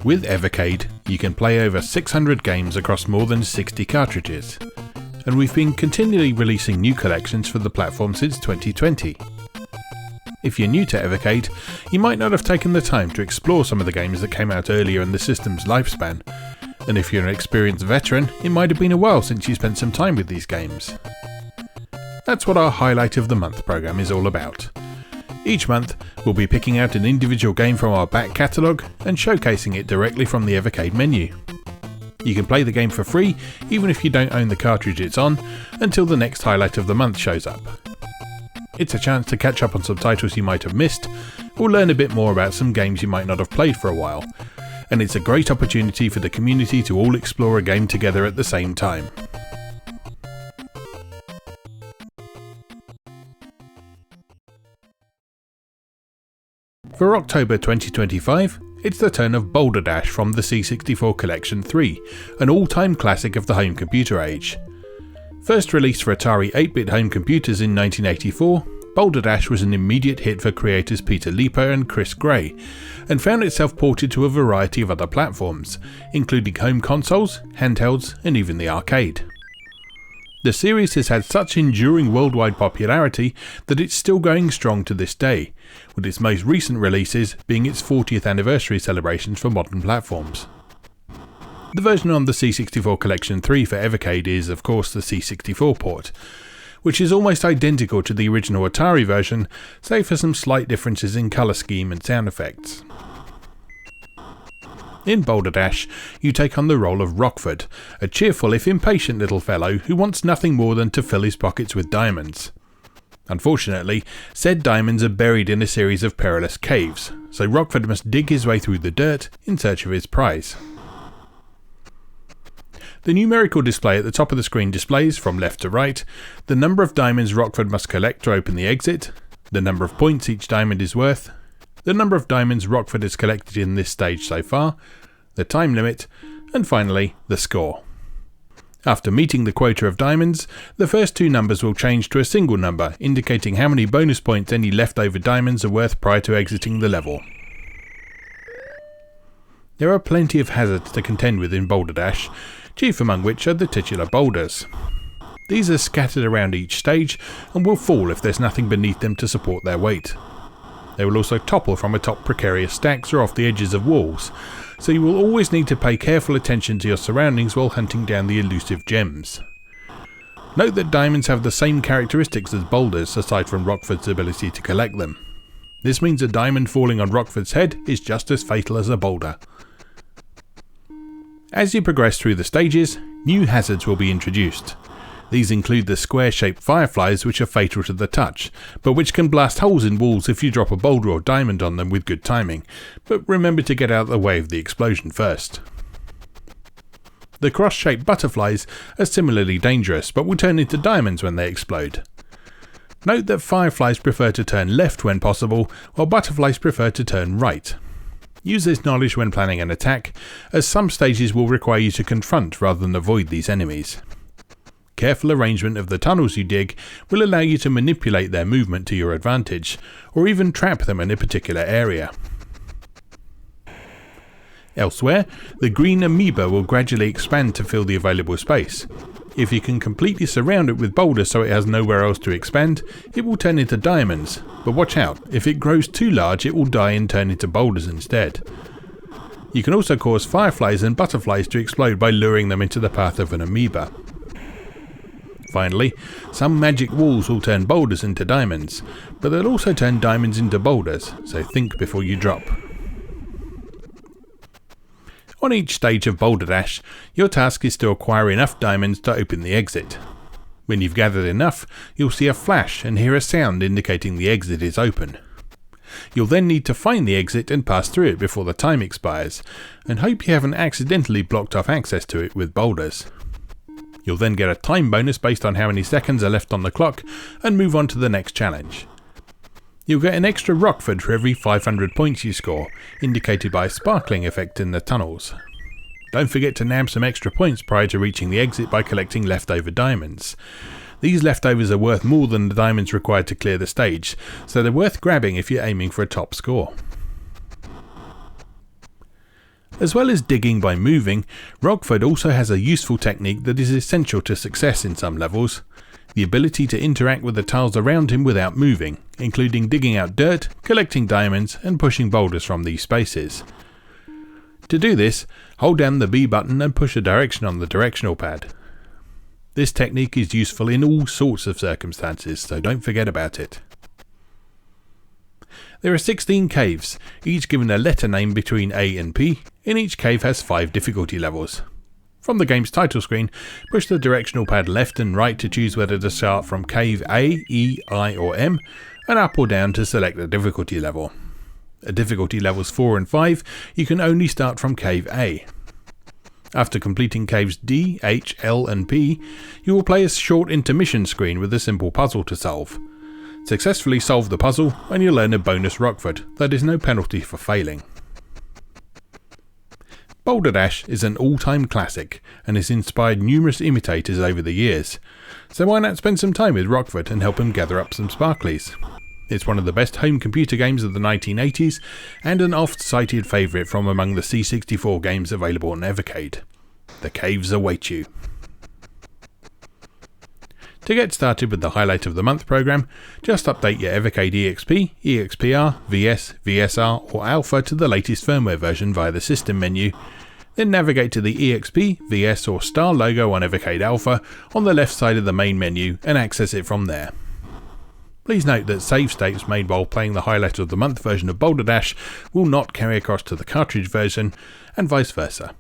With Evercade, you can play over 600 games across more than 60 cartridges, and we've been continually releasing new collections for the platform since 2020. If you're new to Evercade, you might not have taken the time to explore some of the games that came out earlier in the system's lifespan, and if you're an experienced veteran, it might have been a while since you spent some time with these games. That's what our Highlight of the Month program is all about. Each month, we'll be picking out an individual game from our back catalogue and showcasing it directly from the Evercade menu. You can play the game for free, even if you don't own the cartridge it's on, until the next Highlight of the Month shows up. It's a chance to catch up on some titles you might have missed, or learn a bit more about some games you might not have played for a while, and it's a great opportunity for the community to all explore a game together at the same time. For October 2025, it's the turn of Boulder Dash from the TheC64 Collection 3, an all-time classic of the home computer age. First released for Atari 8-bit home computers in 1984, Boulder Dash was an immediate hit for creators Peter Leaper and Chris Gray, and found itself ported to a variety of other platforms, including home consoles, handhelds, and even the arcade. The series has had such enduring worldwide popularity that it's still going strong to this day, with its most recent releases being its 40th anniversary celebrations for modern platforms. The version on the TheC64 Collection 3 for Evercade is, of course, the C64 port, which is almost identical to the original Atari version, save for some slight differences in colour scheme and sound effects. In Boulder Dash, you take on the role of Rockford, a cheerful if impatient little fellow who wants nothing more than to fill his pockets with diamonds. Unfortunately, said diamonds are buried in a series of perilous caves, so Rockford must dig his way through the dirt in search of his prize. The numerical display at the top of the screen displays, from left to right, the number of diamonds Rockford must collect to open the exit, the number of points each diamond is worth, the number of diamonds Rockford has collected in this stage so far, the time limit, and finally, the score. After meeting the quota of diamonds, the first two numbers will change to a single number, indicating how many bonus points any leftover diamonds are worth prior to exiting the level. There are plenty of hazards to contend with in Boulder Dash, chief among which are the titular boulders. These are scattered around each stage and will fall if there's nothing beneath them to support their weight. They will also topple from atop precarious stacks or off the edges of walls, so you will always need to pay careful attention to your surroundings while hunting down the elusive gems. Note that diamonds have the same characteristics as boulders aside from Rockford's ability to collect them. This means a diamond falling on Rockford's head is just as fatal as a boulder. As you progress through the stages, new hazards will be introduced. These include the square-shaped fireflies, which are fatal to the touch, but which can blast holes in walls if you drop a boulder or diamond on them with good timing, but remember to get out of the way of the explosion first. The cross-shaped butterflies are similarly dangerous, but will turn into diamonds when they explode. Note that fireflies prefer to turn left when possible, while butterflies prefer to turn right. Use this knowledge when planning an attack, as some stages will require you to confront rather than avoid these enemies. Careful arrangement of the tunnels you dig will allow you to manipulate their movement to your advantage, or even trap them in a particular area. Elsewhere, the green amoeba will gradually expand to fill the available space. If you can completely surround it with boulders so it has nowhere else to expand, it will turn into diamonds, but watch out, if it grows too large it will die and turn into boulders instead. You can also cause fireflies and butterflies to explode by luring them into the path of an amoeba. Finally, some magic walls will turn boulders into diamonds, but they'll also turn diamonds into boulders, so think before you drop. On each stage of Boulder Dash, your task is to acquire enough diamonds to open the exit. When you've gathered enough, you'll see a flash and hear a sound indicating the exit is open. You'll then need to find the exit and pass through it before the time expires, and hope you haven't accidentally blocked off access to it with boulders. You'll then get a time bonus based on how many seconds are left on the clock, and move on to the next challenge. You'll get an extra Rockford for every 500 points you score, indicated by a sparkling effect in the tunnels. Don't forget to nab some extra points prior to reaching the exit by collecting leftover diamonds. These leftovers are worth more than the diamonds required to clear the stage, so they're worth grabbing if you're aiming for a top score. As well as digging by moving, Rockford also has a useful technique that is essential to success in some levels: the ability to interact with the tiles around him without moving, including digging out dirt, collecting diamonds, and pushing boulders from these spaces. To do this, hold down the B button and push a direction on the directional pad. This technique is useful in all sorts of circumstances, so don't forget about it. There are 16 caves, each given a letter name between A and P, and each cave has 5 difficulty levels. From the game's title screen, push the directional pad left and right to choose whether to start from cave A, E, I or M, and up or down to select the difficulty level. At difficulty levels 4 and 5, you can only start from cave A. After completing caves D, H, L and P, you will play a short intermission screen with a simple puzzle to solve. Successfully solve the puzzle and you'll earn a bonus Rockford. That is no penalty for failing. Boulder Dash is an all-time classic and has inspired numerous imitators over the years, so why not spend some time with Rockford and help him gather up some sparklies? It's one of the best home computer games of the 1980s and an oft-cited favourite from among the C64 games available on Evercade. The caves await you. To get started with the Highlight of the Month programme, just update your Evercade EXP, EXPR, VS, VSR or Alpha to the latest firmware version via the System menu, then navigate to the EXP, VS or Star logo on Evercade Alpha on the left side of the main menu and access it from there. Please note that save states made while playing the Highlight of the Month version of Boulder Dash will not carry across to the cartridge version, and vice versa.